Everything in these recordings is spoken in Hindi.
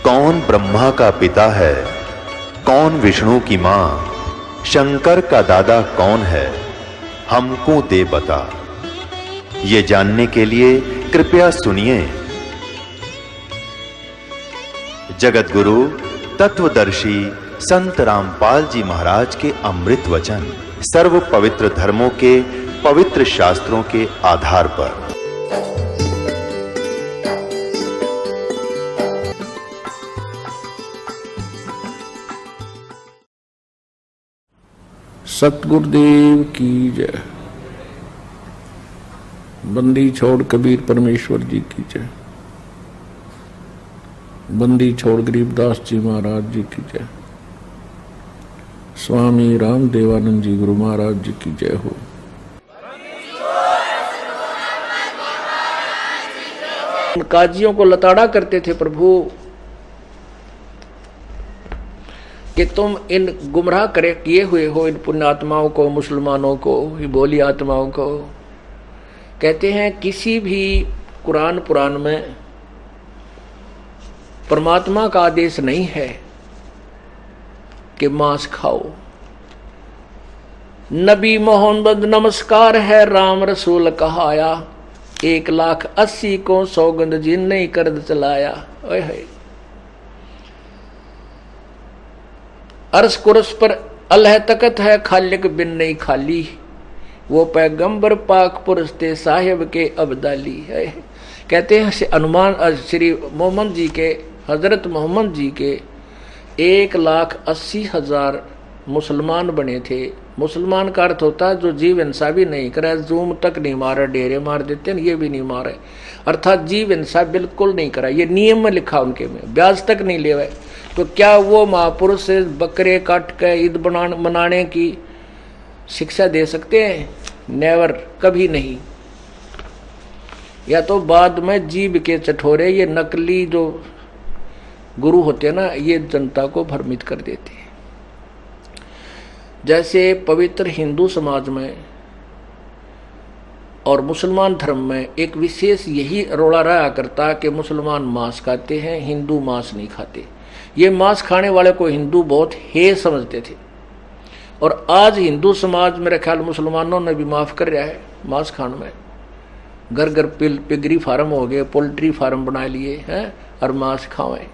कौन ब्रह्मा का पिता है, कौन विष्णु की मां, शंकर का दादा कौन है, हमको दे बता। ये जानने के लिए कृपया सुनिए। जगत गुरु तत्वदर्शी संत रामपाल जी महाराज के अमृत वचन सर्व पवित्र धर्मों के पवित्र शास्त्रों के आधार पर। सतगुरुदेव की जय। बंदी छोड़ कबीर परमेश्वर जी की जय। बंदी छोड़ गरीबदास जी महाराज जी की जय। स्वामी रामदेवानंद जी गुरु महाराज जी की जय हो। काजियों को लताड़ा करते थे प्रभु कि तुम इन गुमराह करे किए हुए हो इन पुण्यात्माओं को, मुसलमानों को, बोली आत्माओं को। कहते हैं किसी भी कुरान पुराण में परमात्मा का आदेश नहीं है कि मांस खाओ। नबी मोहम्मद नमस्कार है राम रसूल कहाया, 1,80,000 को सौगंध जिन नहीं कर्द चलाया। ओए है अर्श कुरस पर अल्लाह तकत है, खालिक बिन नहीं खाली, वो पैगंबर पाक पुरुष थे साहिब के अब्दाली है। कहते हैं अनुमान श्री मोहम्मद जी के, हजरत मोहम्मद जी के 1,80,000 मुसलमान बने थे। मुसलमान का अर्थ होता है जो जीव हिंसा भी नहीं करे, जूम तक नहीं मारे, डेरे मार देते हैं, ये भी नहीं मारे, अर्थात जीव हिंसा बिल्कुल नहीं करा। ये नियम में लिखा उनके में, ब्याज तक नहीं ले। तो क्या वो महापुरुष से बकरे काट के ईद मनाने की शिक्षा दे सकते हैं? नेवर, कभी नहीं। या तो बाद में जीव के चठोरे, ये नकली जो गुरु होते हैं ना, ये जनता को भ्रमित कर देते हैं। जैसे पवित्र हिंदू समाज में और मुसलमान धर्म में एक विशेष यही रोड़ा रहा करता कि मुसलमान मांस खाते हैं, हिंदू मांस नहीं खाते। ये मांस खाने वाले को हिंदू बहुत हे समझते थे, और आज हिंदू समाज मेरे ख्याल मुसलमानों ने भी माफ कर रहा है मांस खाने में। घर घर पिगरी फार्म हो गए, पोल्ट्री फार्म बना लिए हैं और मांस खावें।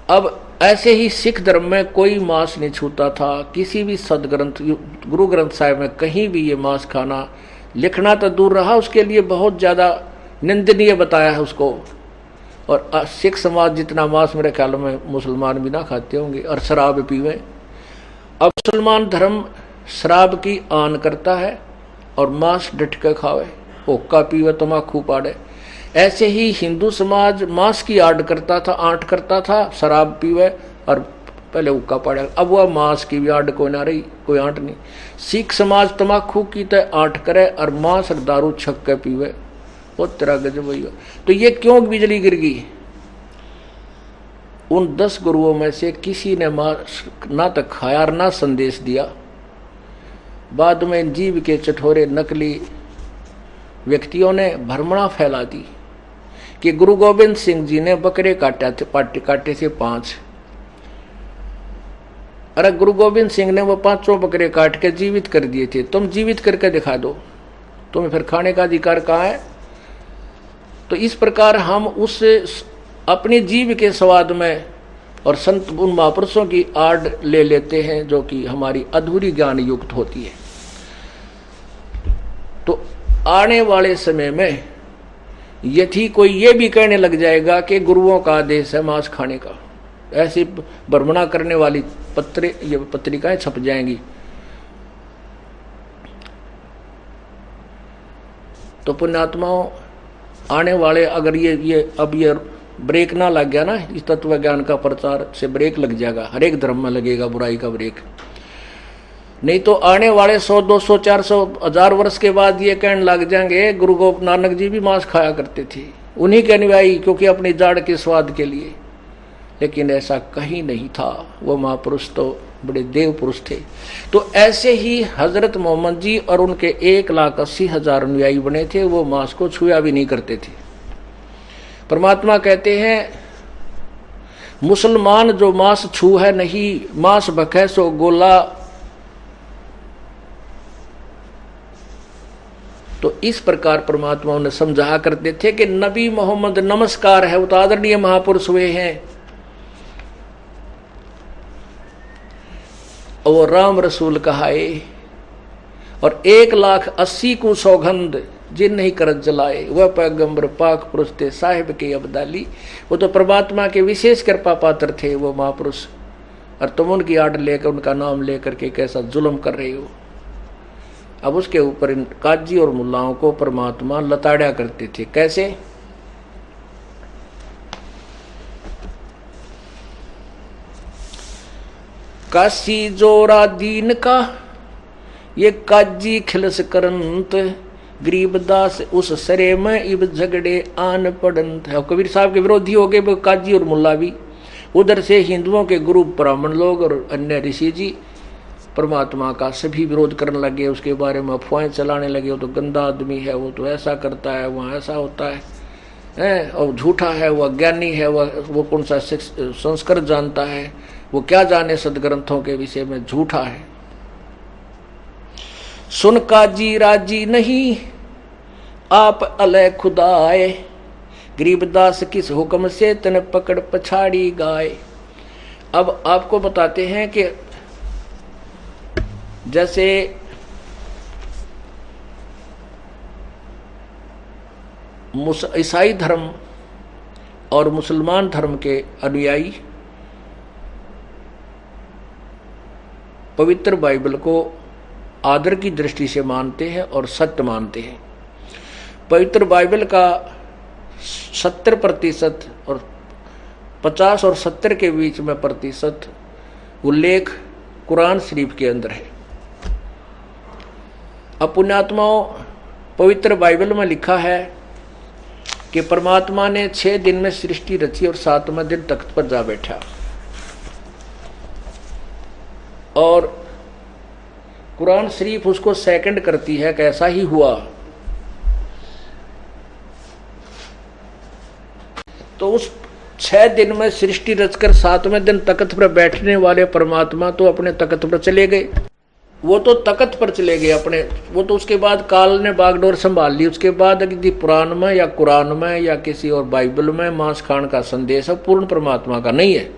अब ऐसे ही सिख धर्म में कोई मांस नहीं छूता था। किसी भी सदग्रंथ गुरु ग्रंथ साहिब में कहीं भी ये मांस खाना लिखना तो दूर रहा, उसके लिए बहुत ज़्यादा निंदनीय बताया है उसको। और सिख समाज जितना मांस मेरे ख्याल में मुसलमान भी ना खाते होंगे, और शराब पीवे। अब मुसलमान धर्म शराब की आन करता है और मांस डट के खावे, हुक्का पीवे, तम्बाकू पाड़े। ऐसे ही हिंदू समाज मांस की आड़ करता था, शराब पीवे और पहले हुक्का पाड़े। अब वह मांस की भी आड़ कोई ना रही, कोई आंट नहीं। सिख समाज तम्बाकू की तो आंट करे और मांस और दारू छक के पीवे। वो तेरा गजब हुई। तो ये क्यों बिजली गिर गई? उन 10 गुरुओं में से किसी ने ना तो खाया और ना संदेश दिया। बाद में जीव के चठोरे नकली व्यक्तियों ने भ्रमणा फैला दी कि गुरु गोविंद सिंह जी ने बकरे काटे थे 5। अरे गुरु गोविंद सिंह ने वो 5 बकरे काट के जीवित कर दिए थे। तुम जीवित करके दिखा दो, तुम्हें फिर खाने का अधिकार कहाँ है? तो इस प्रकार हम उस अपने जीव के स्वाद में और संत उन महापुरुषों की आड़ ले लेते हैं जो कि हमारी अधूरी ज्ञान युक्त होती है। तो आने वाले समय में यदि कोई ये भी कहने लग जाएगा कि गुरुओं का आदेश है मांस खाने का, ऐसी भ्रमणा करने वाली पत्रिकाएं छप जाएंगी। तो पुण्यात्माओं, आने वाले अगर ये अब ये ब्रेक ना लग गया ना, इस तत्व ज्ञान का प्रचार से ब्रेक लग जाएगा, हर एक धर्म में लगेगा बुराई का ब्रेक। नहीं तो आने वाले 100, 200, 400, 1000 वर्ष के बाद ये कहने लग जाएंगे गुरु गोविंद नानक जी भी मांस खाया करते थे, उन्हीं के अनुयायी, क्योंकि अपनी जाड़ के स्वाद के लिए। लेकिन ऐसा कहीं नहीं था। वो महापुरुष तो बड़े देव पुरुष थे। तो ऐसे ही हजरत मोहम्मद जी और उनके 1,80,000 अनुयायी बने थे, वो मांस को छुआ भी नहीं करते थे। परमात्मा कहते हैं मुसलमान जो मांस छू है नहीं, मांस भखे सो गोला। तो इस प्रकार परमात्मा ने समझा करते थे कि नबी मोहम्मद नमस्कार है, वो तो आदरणीय महापुरुष हुए हैं, और वो राम रसूल कहाए, और 1,80,000 को सौगंध जिन नहीं करत जलाए, वह पैगंबर पाक पुरुष थे साहिब के अब्दाली। वो तो परमात्मा के विशेष कृपा पात्र थे वो महापुरुष, और तुम उनकी आड़ लेकर उनका नाम लेकर के कैसा जुल्म कर रहे हो। अब उसके ऊपर इन काजी और मुल्लाओं को परमात्मा लताड़ा करते थे। कैसे? काशी जोरा दीन का ये काजी खिलस करंत, गरीबदास उस सरे में इब झगड़े आन पड़ंत। कबीर साहब के विरोधी हो गए वो काजी और मुल्ला भी। उधर से हिंदुओं के गुरु ब्राह्मण लोग और अन्य ऋषि जी परमात्मा का सभी विरोध करने लगे, उसके बारे में अफवाहें चलाने लगे। वो तो गंदा आदमी है, वो तो ऐसा करता है, वहाँ ऐसा होता है, और झूठा है, वह अज्ञानी है, वो कौन सा संस्कृत जानता है, वो क्या जाने सदग्रंथों के विषय में, झूठा है। सुन काजी राजी नहीं आप अलय खुदाए, गरीबदास किस हुक्म से तन पकड़ पछाड़ी गाए। अब आपको बताते हैं कि जैसे ईसाई धर्म और मुसलमान धर्म के अनुयायी पवित्र बाइबल को आदर की दृष्टि से मानते हैं और सत्य मानते हैं। पवित्र बाइबल का 70% और 50 और 70 के बीच में प्रतिशत उल्लेख कुरान शरीफ के अंदर है। अब पुण्यात्माओं, पवित्र बाइबल में लिखा है कि परमात्मा ने 6 दिन में सृष्टि रची और 7वें दिन तख्त पर जा बैठा, और कुरान शरीफ उसको सेकंड करती है कि ऐसा ही हुआ। तो उस 6 दिन में सृष्टि रचकर 7वें दिन तख्त पर बैठने वाले परमात्मा तो अपने तख्त पर चले गए। वो तो तख्त पर चले गए अपने, वो तो उसके बाद काल ने बागडोर संभाल ली। उसके बाद यदि पुराण में या कुरान में या किसी और बाइबल में मांस खान का संदेश है, पूर्ण परमात्मा का नहीं है,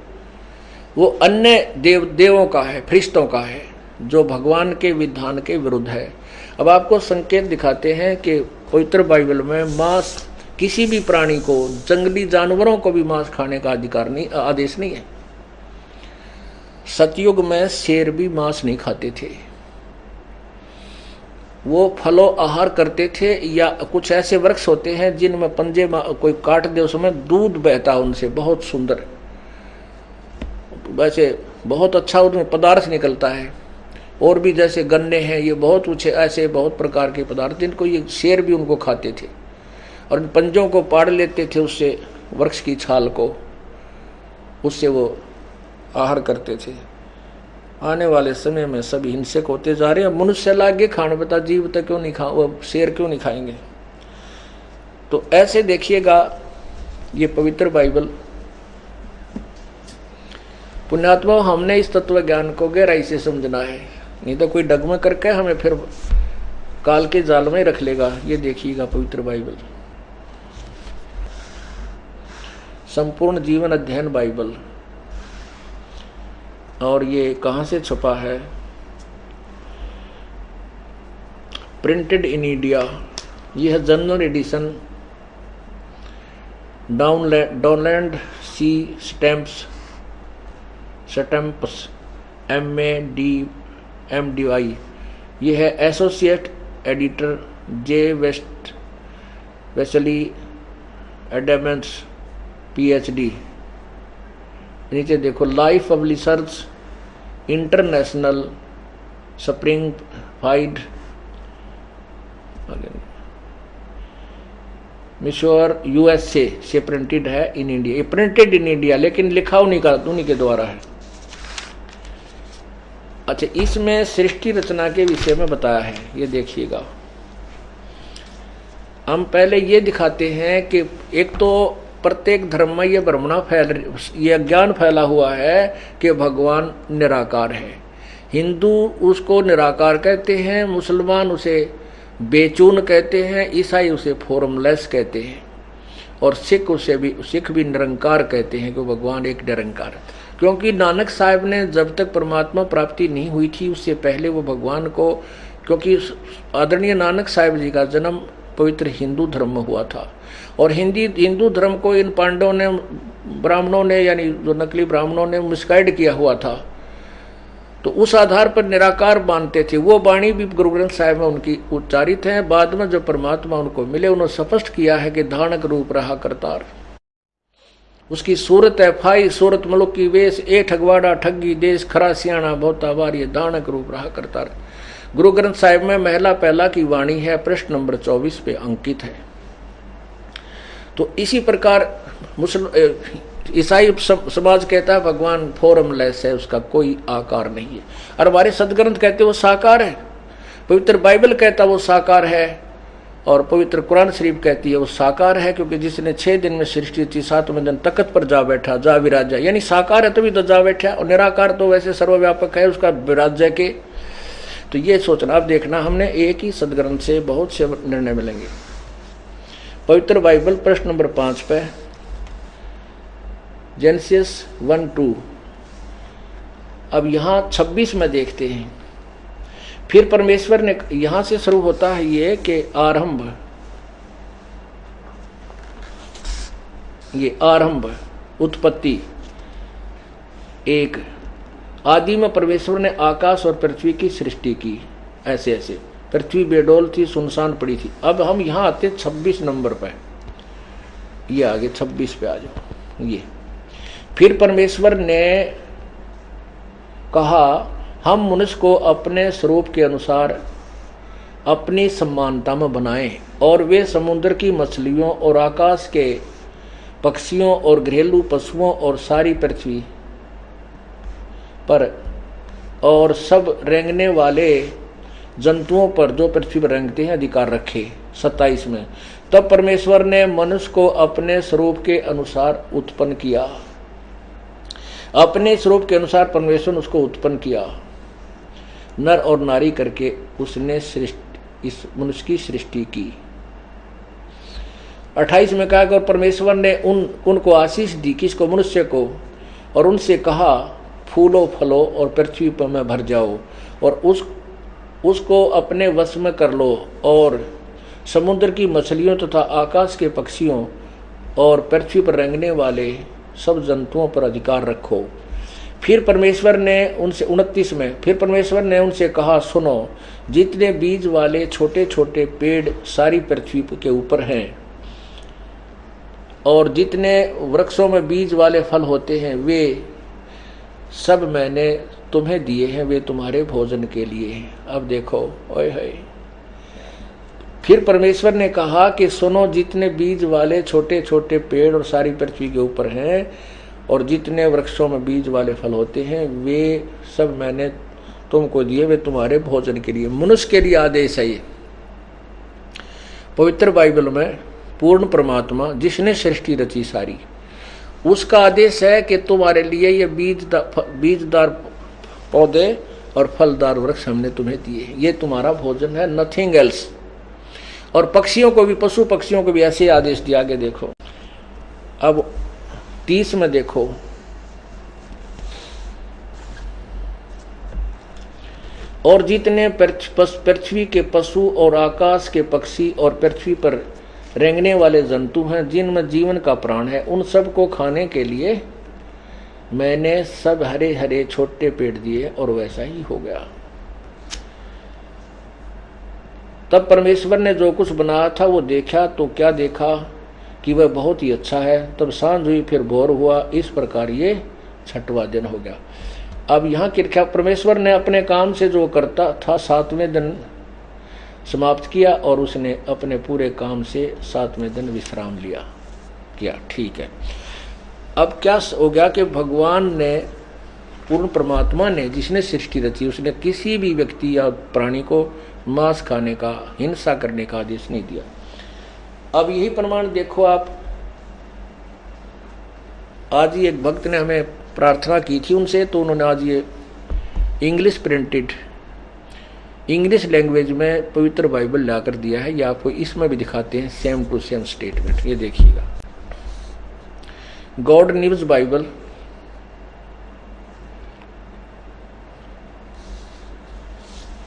वो अन्य देवों का है, फरिश्तों का है, जो भगवान के विधान के विरुद्ध है। अब आपको संकेत दिखाते हैं कि पवित्र बाइबल में मांस, किसी भी प्राणी को, जंगली जानवरों को भी मांस खाने का अधिकार नहीं, आदेश नहीं है। सतयुग में शेर भी मांस नहीं खाते थे, वो फलो आहार करते थे, या कुछ ऐसे वृक्ष होते हैं जिनमें पंजे कोई काट दे उसमें दूध बहता उनसे, बहुत सुंदर, वैसे बहुत अच्छा उनमें पदार्थ निकलता है। और भी जैसे गन्ने हैं, ये बहुत कुछ ऐसे बहुत प्रकार के पदार्थ जिनको ये शेर भी उनको खाते थे, और पंजों को पाड़ लेते थे उससे, वृक्ष की छाल को, उससे वो आहार करते थे। आने वाले समय में सभी हिंसक होते जा रहे हैं। मनुष्य लागे खाने, बता जीव तक क्यों नहीं खा, वो शेर क्यों नहीं खाएंगे। तो ऐसे देखिएगा ये पवित्र बाइबल। पुण्यात्मा, हमने इस तत्व ज्ञान को गहराई से समझना है, नहीं तो कोई डगमग करके हमें फिर काल के जाल में रख लेगा। ये देखिएगा पवित्र बाइबल, संपूर्ण जीवन अध्ययन बाइबल, और ये कहाँ से छपा है? Printed in India. ये है general edition, downland sea stamps MADMDI। ये है associate editor J Wesley Edmunds PhD। नीचे देखो, life publishers international Springfield Missouri USA से प्रिंटेड है इन इंडिया। ये प्रिंटेड इन इंडिया, लेकिन लिखा उन्हीं के द्वारा है। अच्छा, इसमें सृष्टि रचना के विषय में बताया है, ये देखिएगा। हम पहले ये दिखाते हैं कि एक तो प्रत्येक धर्म में ये अज्ञान फैला हुआ है कि भगवान निराकार है। हिंदू उसको निराकार कहते हैं, मुसलमान उसे बेचून कहते हैं, ईसाई उसे फॉर्मलेस कहते हैं, और सिख भी निरंकार कहते हैं कि भगवान एक निरंकार है। क्योंकि नानक साहब ने जब तक परमात्मा प्राप्ति नहीं हुई थी उससे पहले वो भगवान को, क्योंकि आदरणीय नानक साहब जी का जन्म पवित्र हिंदू धर्म में हुआ था, और हिंदू धर्म को इन पांडवों ने, ब्राह्मणों ने, यानी जो नकली ब्राह्मणों ने मिसगाइड किया हुआ था, तो उस आधार पर निराकार मानते थे। वो वाणी भी गुरु ग्रंथ साहिब में उनकी उच्चारित है। बाद में जो परमात्मा उनको मिले उन्होंने स्पष्ट किया है कि धानक रूप रहा करतार, उसकी सूरत है फाई सूरत मुल्क की वेश, ए ठगवाड़ा ठगी देश खरा सियाणा बहुता बार, ये धानक रूप रहा करतार। गुरु ग्रंथ साहिब में महला पहला की वाणी है, प्रश्न नंबर 24 पे अंकित है। तो इसी प्रकार ईसाई समाज कहता है भगवान फॉर्मलेस है, उसका कोई आकार नहीं है, और हमारे सदग्रंथ कहते वो साकार है। पवित्र बाइबल कहता वो साकार है, और पवित्र कुरान शरीफ कहती है वो साकार है, क्योंकि जिसने 6 दिन में सृष्टि थी 7वें दिन तख्त पर जा बैठा, जा विराजा, यानी साकार है तभी तो जा बैठा, और निराकार तो वैसे सर्वव्यापक है, उसका विराज्य के। तो ये सोचना, आप देखना हमने एक ही सदग्रंथ से बहुत से निर्णय मिलेंगे। पवित्र बाइबल प्रश्न नंबर 5 पे जेनेसिस 1:2, अब यहाँ 26 में देखते हैं। फिर परमेश्वर ने, यहां से शुरू होता है ये कि आरंभ, ये आरंभ उत्पत्ति एक, आदि में परमेश्वर ने आकाश और पृथ्वी की सृष्टि की, ऐसे ऐसे पृथ्वी बेडौल थी, सुनसान पड़ी थी। अब हम यहाँ आते 26 नंबर पे, ये आगे 26 पे आ जाओ। ये फिर परमेश्वर ने कहा हम मनुष्य को अपने स्वरूप के अनुसार अपनी समानता में बनाएं, और वे समुद्र की मछलियों और आकाश के पक्षियों और घरेलू पशुओं और सारी पृथ्वी पर और सब रेंगने वाले जंतुओं पर जो पृथ्वी पर रेंगते हैं अधिकार रखे। 27 में, तब परमेश्वर ने मनुष्य को अपने स्वरूप के अनुसार उत्पन्न किया, अपने स्वरूप के अनुसार परमेश्वर ने उसको उत्पन्न किया, नर और नारी करके उसने इस मनुष्य की सृष्टि की। 28 में कहा कि और परमेश्वर ने उनको आशीष दी, किसको? मनुष्य को, और उनसे कहा फूलो फलो और पृथ्वी पर में भर जाओ, और उसको अपने वश में कर लो, और समुद्र की मछलियों तथा आकाश के पक्षियों और पृथ्वी पर रेंगने वाले सब जंतुओं पर अधिकार रखो। फिर परमेश्वर ने उनसे 29 में, फिर परमेश्वर ने उनसे कहा सुनो, जितने बीज वाले छोटे छोटे पेड़ सारी पृथ्वी के ऊपर हैं, और जितने वृक्षों में बीज वाले फल होते हैं, वे सब मैंने तुम्हें दिए हैं, वे तुम्हारे भोजन के लिए हैं। अब देखो, ओए है। फिर परमेश्वर ने कहा कि सुनो, जितने बीज वाले छोटे छोटे पेड़ और सारी पृथ्वी के ऊपर हैं, और जितने वृक्षों में बीज वाले फल होते हैं, वे सब मैंने तुमको दिए, वे तुम्हारे भोजन के लिए। मनुष्य के लिए आदेश है ये। पवित्र बाइबल में पूर्ण परमात्मा जिसने सृष्टि रची सारी, उसका आदेश है कि तुम्हारे लिए ये बीजदार पौधे और फलदार वृक्ष हमने तुम्हें दिए, ये तुम्हारा भोजन है, नथिंग एल्स। और पक्षियों को भी, पशु पक्षियों को भी ऐसे आदेश दिया। आगे देखो, अब 30 में देखो, और जितने पृथ्वी के पशु और आकाश के पक्षी और पृथ्वी पर रेंगने वाले जंतु हैं, जिनमें जीवन का प्राण है, उन सब को खाने के लिए मैंने सब हरे हरे छोटे पेड़ दिए, और वैसा ही हो गया। तब परमेश्वर ने जो कुछ बनाया था वो देखा, तो क्या देखा कि वह बहुत ही अच्छा है। तब सांझ हुई, फिर भोर हुआ, इस प्रकार ये 6वां दिन हो गया। अब यहाँ क्या, परमेश्वर ने अपने काम से जो करता था 7वें दिन समाप्त किया, और उसने अपने पूरे काम से 7वें दिन विश्राम लिया किया। ठीक है, अब क्या हो गया कि भगवान ने, पूर्ण परमात्मा ने, जिसने सृष्टि रची, उसने किसी भी व्यक्ति या प्राणी को मांस खाने का, हिंसा करने का आदेश नहीं दिया। अब यही प्रमाण देखो आप आज ही एक भक्त ने हमें प्रार्थना की थी उनसे, तो उन्होंने आज ये इंग्लिश प्रिंटेड इंग्लिश लैंग्वेज में पवित्र बाइबल ला कर दिया है। ये आपको इसमें भी दिखाते हैं सेम टू सेम स्टेटमेंट। ये देखिएगा, गॉड न्यूज बाइबल,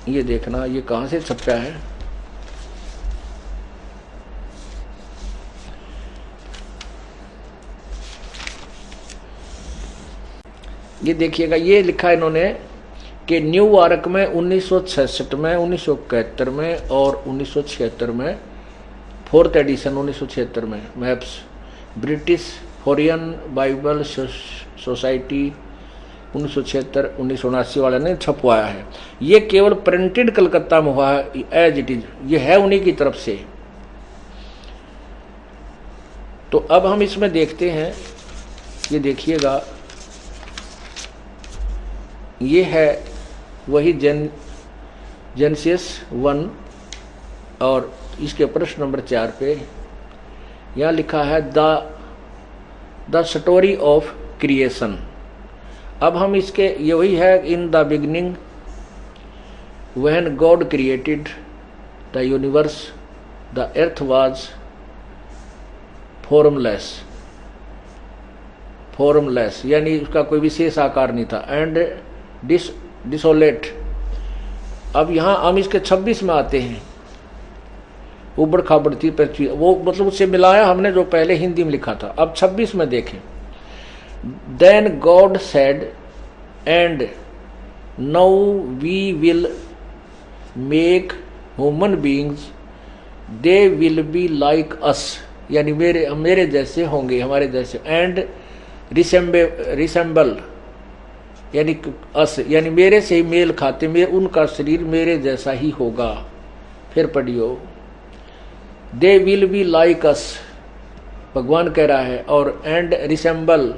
ये देखना ये कहाँ से छपा है। ये देखिएगा, ये लिखा है इन्होंने कि न्यू आर्क में 1966 में, 1971 में और 1976 में, 4th एडिशन 1976 में maps, British foreign Bible society 1976 1979 वाले ने छपवाया है। ये केवल प्रिंटेड कलकत्ता में हुआ है एज इट इज, ये है उन्हीं की तरफ से। तो अब हम इसमें देखते हैं, ये देखिएगा, ये है वही जेनेसिस 1 और इसके प्रश्न नंबर 4 पे यहाँ लिखा है द स्टोरी ऑफ क्रिएशन। अब हम इसके, ये वही है, in the beginning when God created the universe the earth was formless, यानी उसका कोई विशेष आकार नहीं था, एंड डिसोलेट। अब यहाँ हम इसके 26 में आते हैं, उबड़ खाबड़ थी पृथ्वी, वो मतलब उससे मिलाया हमने जो पहले हिंदी में लिखा था। अब 26 में देखें, then God said and now we will make human beings they will be like us, यानी मेरे जैसे होंगे, हमारे जैसे, एंड रिसेंबल यानी अस, यानी मेरे से मेल खाते, उनका शरीर मेरे जैसा ही होगा। फिर पढ़ियो, they will be like us, भगवान कह रहा है, और and resemble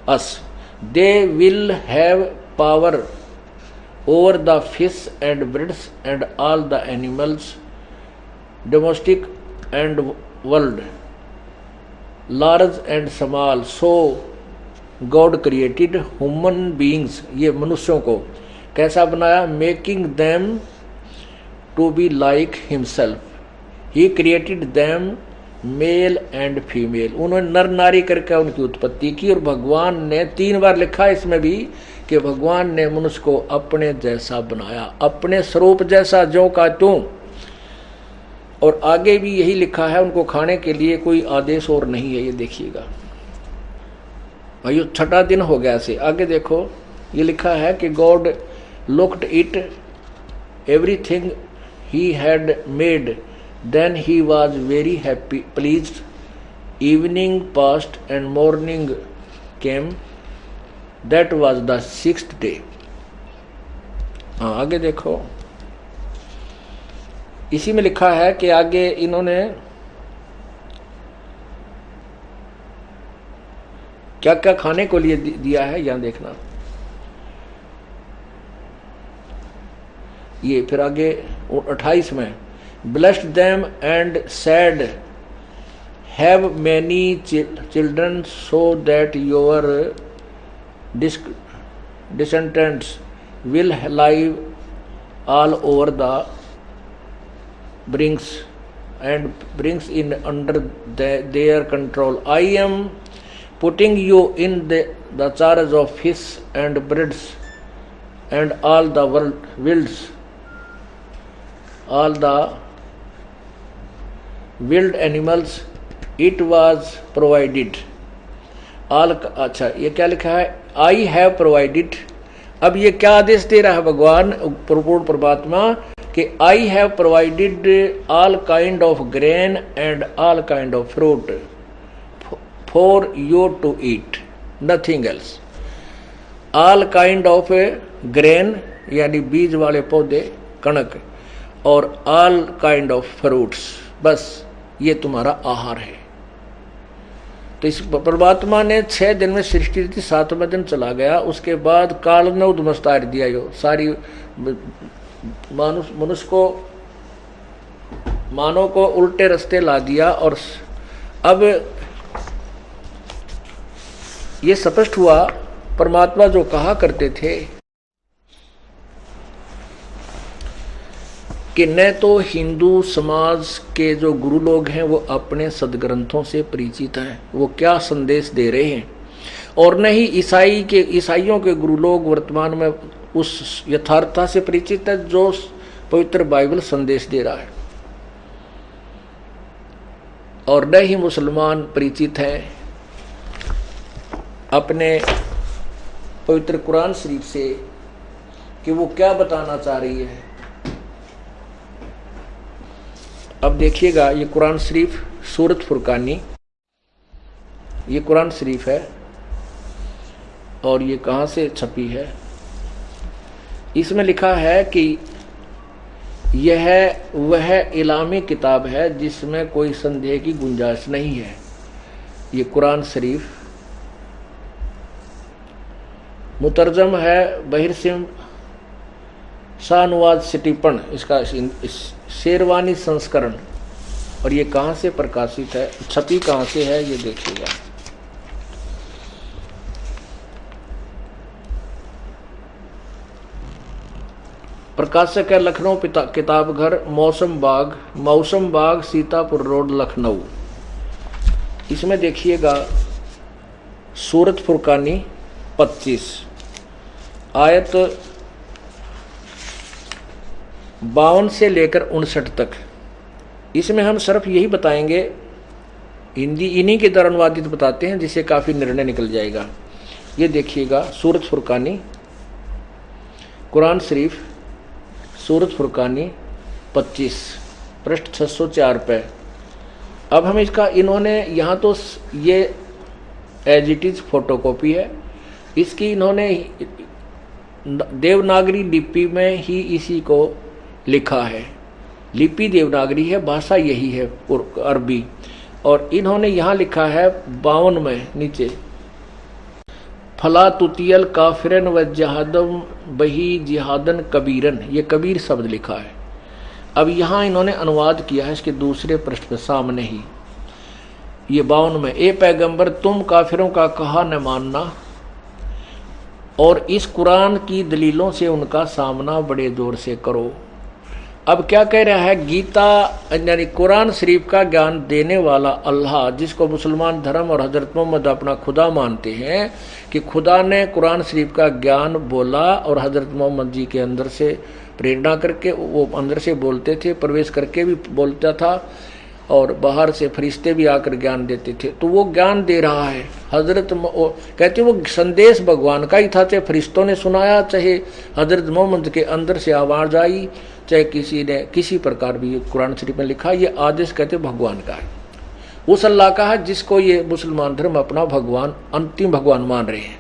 us, they will have power over the fish and birds and all the animals domestic and world large and small. So God created human beings, ये मनुष्यों को कैसा बनाया, making them to be like himself, he created them male and female. उन्होंने नर नारी करके उनकी उत्पत्ति की, और भगवान ने 3 बार लिखा है इसमें भी कि भगवान ने मनुष्य को अपने जैसा बनाया, अपने स्वरूप जैसा, जो का त्यों। और आगे भी यही लिखा है, उनको खाने के लिए कोई आदेश और नहीं है। ये देखिएगा भाई, 6ठा दिन हो गया से। आगे देखो, ये लिखा है कि God looked it everything he had made, then he was very happy pleased, evening passed and morning came, that was the 6th day. हाँ, आगे देखो, इसी में लिखा है कि आगे इन्होंने क्या क्या खाने को लिए दिया है, यहां देखना। ये फिर आगे 28 में, blessed them and sad have many children so that your descendants will live all over the brings in under their control. I am putting you in the charge of fish and birds and all the wild animals. It was provided. all अच्छा, ये क्या लिखा है, I have provided। अब ये क्या आदेश दे रहा है भगवान पूर्ण परमात्मा कि I have provided all kind of grain and all kind of fruit for you to eat, nothing else। all kind of grain यानी बीज वाले पौधे, कणक, और all kind of fruits, बस ये तुम्हारा आहार है। तो इस परमात्मा ने 6 दिन में सृष्टि थी, 7वें दिन चला गया। उसके बाद काल ने उद्मस्तार दिया, यो सारी मनुष्य को, मानव को उल्टे रास्ते ला दिया। और अब ये स्पष्ट हुआ परमात्मा जो कहा करते थे कि न तो हिंदू समाज के जो गुरु लोग हैं वो अपने सदग्रंथों से परिचित हैं, वो क्या संदेश दे रहे हैं, और न ही ईसाइयों के गुरु लोग वर्तमान में उस यथार्थता से परिचित है जो पवित्र बाइबल संदेश दे रहा है, और न ही मुसलमान परिचित हैं अपने पवित्र कुरान शरीफ से कि वो क्या बताना चाह रही है। अब देखिएगा, ये कुरान शरीफ सूरत फुरकानी, ये कुरान शरीफ है और ये कहाँ से छपी है। इसमें लिखा है कि यह वह इलामी किताब है जिसमें कोई संदेह की गुंजाइश नहीं है। ये कुरान शरीफ मुतरजम है बहिरसिम शाहनवाज स्टीफन, इसका शेरवानी संस्करण, और ये कहाँ से प्रकाशित है, छपी कहाँ से है, ये देखिएगा। प्रकाशक है लखनऊ किताब घर, मौसम बाग सीतापुर रोड लखनऊ। इसमें देखिएगा सूरत फुरकानी 25 आयत 52 से लेकर 59 तक। इसमें हम सिर्फ यही बताएंगे, हिंदी इन्हीं के द्वारा अनुवादित बताते हैं जिससे काफ़ी निर्णय निकल जाएगा। ये देखिएगा सूरत फुरकानी, कुरान शरीफ सूरत फुरकानी 25 पृष्ठ 604 पे। अब हम इसका, इन्होंने यहाँ तो ये एज इट इज फोटोकॉपी है, इसकी इन्होंने देवनागरी लिपि में ही इसी को लिखा है। लिपि देवनागरी है, भाषा यही है अरबी, और इन्होंने यहाँ लिखा है 52 में नीचे, फला तुतियल काफिरन व जहादम बही जिहादन कबीरन, ये कबीर शब्द लिखा है। अब यहाँ इन्होंने अनुवाद किया है इसके दूसरे पृष्ठ के सामने ही, ये 52 में, ए पैगंबर तुम काफिरों का कहा न मानना और इस कुरान की दलीलों से उनका सामना बड़े जोर से करो। अब क्या कह रहा है, गीता यानी कुरान शरीफ का ज्ञान देने वाला अल्लाह, जिसको मुसलमान धर्म और हजरत मोहम्मद अपना खुदा मानते हैं, कि खुदा ने कुरान शरीफ का ज्ञान बोला और हजरत मोहम्मद जी के अंदर से प्रेरणा करके वो अंदर से बोलते थे, प्रवेश करके भी बोलता था और बाहर से फरिश्ते भी आकर ज्ञान देते थे। तो वो ज्ञान दे रहा है हजरत, कहते वो संदेश भगवान का ही था, चाहे फरिश्तों ने सुनाया, चाहे हजरत मोहम्मद के अंदर से आवाज आई, चाहे किसी ने किसी प्रकार भी कुरान शरीफ में लिखा, ये आदेश कहते भगवान का है, उस अल्लाह का है जिसको ये मुसलमान धर्म अपना भगवान, अंतिम भगवान मान रहे हैं।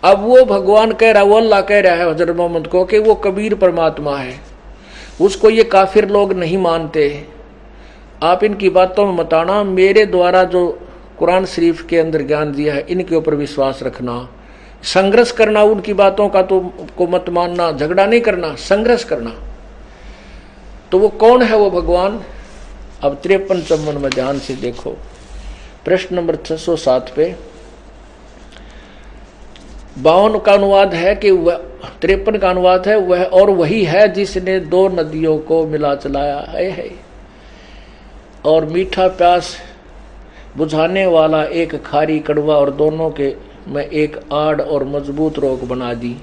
अब वो भगवान कह रहा है, वो अल्लाह कह रहा है हजरत मोहम्मद को कि वो कबीर परमात्मा है, उसको ये काफिर लोग नहीं मानते। आप इनकी बातों में मत आना, मेरे द्वारा जो कुरान शरीफ के अंदर ज्ञान दिया है इनके ऊपर विश्वास रखना, संघर्ष करना, उनकी बातों का तो को मत मानना, झगड़ा नहीं करना, संघर्ष करना। तो वो कौन है वो भगवान? अब 53-54 में ध्यान से देखो, प्रश्न नंबर 607 पे 52 का अनुवाद है कि वह 53 का अनुवाद है, वह और वही है जिसने 2 नदियों को मिला चलाया है और मीठा प्यास बुझाने वाला एक खारी कड़वा और दोनों के में एक आड़ और मजबूत रोक बना दी।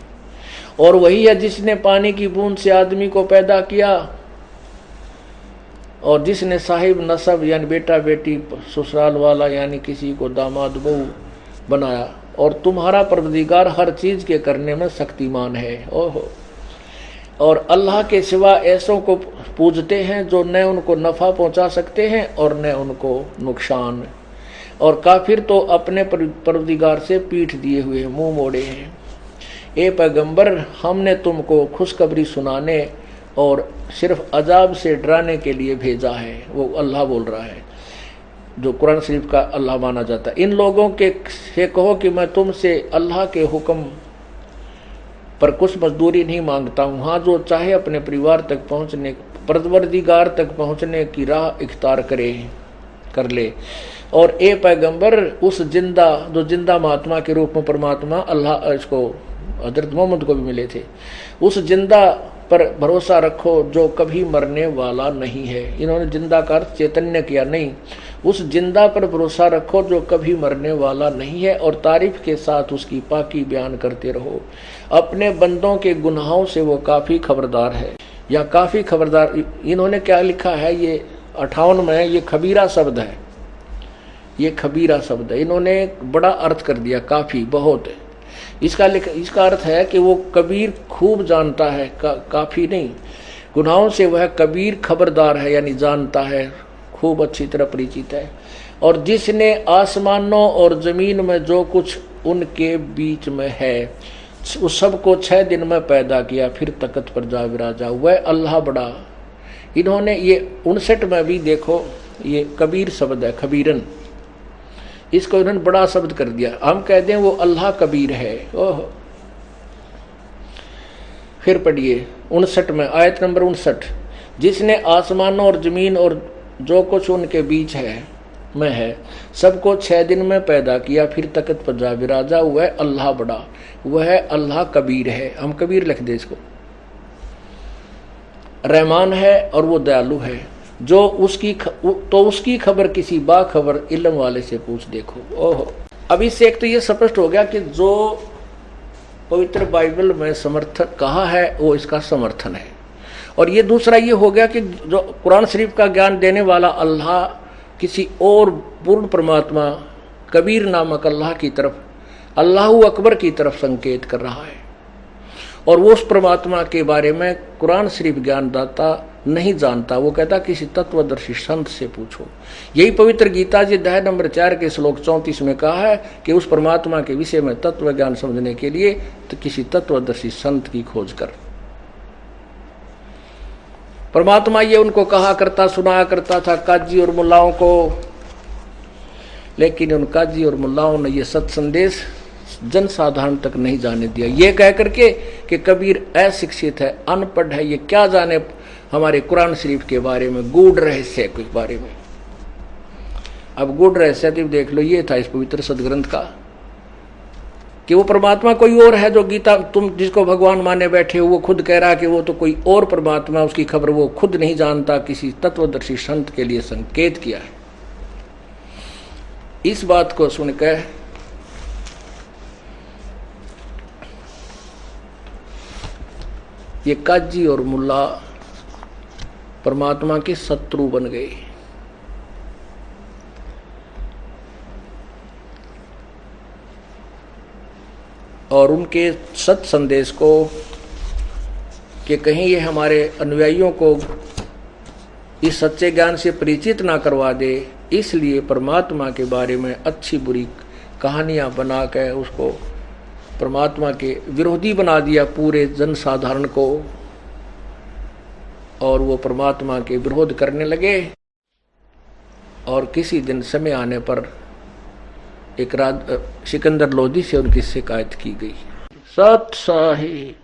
और वही है जिसने पानी की बूंद से आदमी को पैदा किया और जिसने साहिब नसब यानी बेटा बेटी ससुराल वाला यानी किसी को दामाद बहू बनाया। और तुम्हारा परवरदिगार हर चीज के करने में शक्तिमान है। ओहो। और अल्लाह के सिवा ऐसों को पूजते हैं जो न उनको नफ़ा पहुंचा सकते हैं और न उनको नुकसान। और काफिर तो अपने परवरदिगार से पीठ दिए हुए मुंह मोड़े हैं। ए पैगंबर, हमने तुमको खुशखबरी सुनाने और सिर्फ अजाब से डराने के लिए भेजा है। वो अल्लाह बोल रहा है, जो कुरान शरीफ का अल्लाह माना जाता है। इन लोगों के से कहो कि मैं तुमसे अल्लाह के हुक्म पर कुछ मजदूरी नहीं मांगता हूँ। हाँ, जो चाहे अपने परिवार तक पहुँचने, परवरदिगार तक पहुँचने की राह इख्तियार कर ले। और ए पैगंबर उस जिंदा जो जिंदा महात्मा के रूप में परमात्मा अल्लाह इसको हजरत मोहम्मद को भी मिले थे, उस जिंदा पर भरोसा रखो जो कभी मरने वाला नहीं है। इन्होंने जिंदा का अर्थ चैतन्य किया नहीं, उस जिंदा पर भरोसा रखो जो कभी मरने वाला नहीं है और तारीफ के साथ उसकी पाकी बयान करते रहो। अपने बंदों के गुनाहों से वो काफ़ी खबरदार है, या काफ़ी खबरदार। इन्होंने क्या लिखा है, ये 58 में ये खबीरा शब्द है, ये खबीरा शब्द है। इन्होंने बड़ा अर्थ कर दिया, काफ़ी बहुत है। इसका अर्थ है कि वो कबीर खूब जानता है, काफ़ी नहीं, गुनाहों से वह कबीर खबरदार है, यानी जानता है, खूब अच्छी तरह परिचित है। और जिसने आसमानों और ज़मीन में जो कुछ उनके बीच में है उस सबको 6 दिन में पैदा किया, फिर तख्त पर जा विराजा, वह अल्लाह बड़ा। इन्होंने ये 59 में भी देखो, ये कबीर शब्द है, खबीरन, इसको इन्होंने बड़ा शब्द कर दिया। हम कहते हैं वो अल्लाह कबीर है। ओह, फिर पढ़िए 59 में, आयत नंबर 59, जिसने आसमानों और जमीन और जो कुछ उनके बीच है में है सबको 6 दिन में पैदा किया, फिर तख्त पर जा विराजा, वह अल्लाह बड़ा, वह अल्लाह कबीर है। हम कबीर लिख दे इसको। रहमान है और वो दयालु है, जो उसकी खबर किसी बाखबर इल्म वाले से पूछ देखो। ओहो, अब इससे एक तो ये स्पष्ट हो गया कि जो पवित्र बाइबल में समर्थन कहा है वो इसका समर्थन है। और ये दूसरा ये हो गया कि जो कुरान शरीफ का ज्ञान देने वाला अल्लाह किसी और पूर्ण परमात्मा कबीर नामक अल्लाह की तरफ, अल्लाहु अकबर की तरफ संकेत कर रहा है। और वो उस परमात्मा के बारे में कुरान शरीफ ज्ञानदाता नहीं जानता, वो कहता किसी तत्वदर्शी संत से पूछो। यही पवित्र गीता जी अध्याय नंबर 4 के श्लोक 34 में कहा है कि उस परमात्मा के विषय में तत्व ज्ञान समझने के लिए तो किसी तत्वदर्शी संत की खोज कर। परमात्मा ये उनको कहा करता, सुनाया करता था काजी और मुल्लाओं को, लेकिन उन काजी और मुल्लाओं ने ये सत संदेश जन साधारण तक नहीं जाने दिया, ये कह करके कि कबीर अशिक्षित है, अनपढ़ है, ये क्या जाने हमारे कुरान शरीफ के बारे में, गूढ़ रहस्य के बारे में। अब गूढ़ रहस्य तो देख लो, ये था इस पवित्र सदग्रंथ का कि वो परमात्मा कोई और है। जो गीता तुम जिसको भगवान माने बैठे हो वो खुद कह रहा है कि वो तो कोई और परमात्मा, उसकी खबर वो खुद नहीं जानता, किसी तत्वदर्शी संत के लिए संकेत किया है। इस बात को सुनकर ये काजी और मुल्ला परमात्मा के शत्रु बन गए। और उनके सत संदेश को कि कहीं ये हमारे अनुयायियों को इस सच्चे ज्ञान से परिचित ना करवा दे, इसलिए परमात्मा के बारे में अच्छी बुरी कहानियां बना कर उसको परमात्मा के विरोधी बना दिया पूरे जन साधारण को, और वो परमात्मा के विरोध करने लगे। और किसी दिन समय आने पर एक सिकंदर लोधी से उनकी शिकायत की गई। सत साही।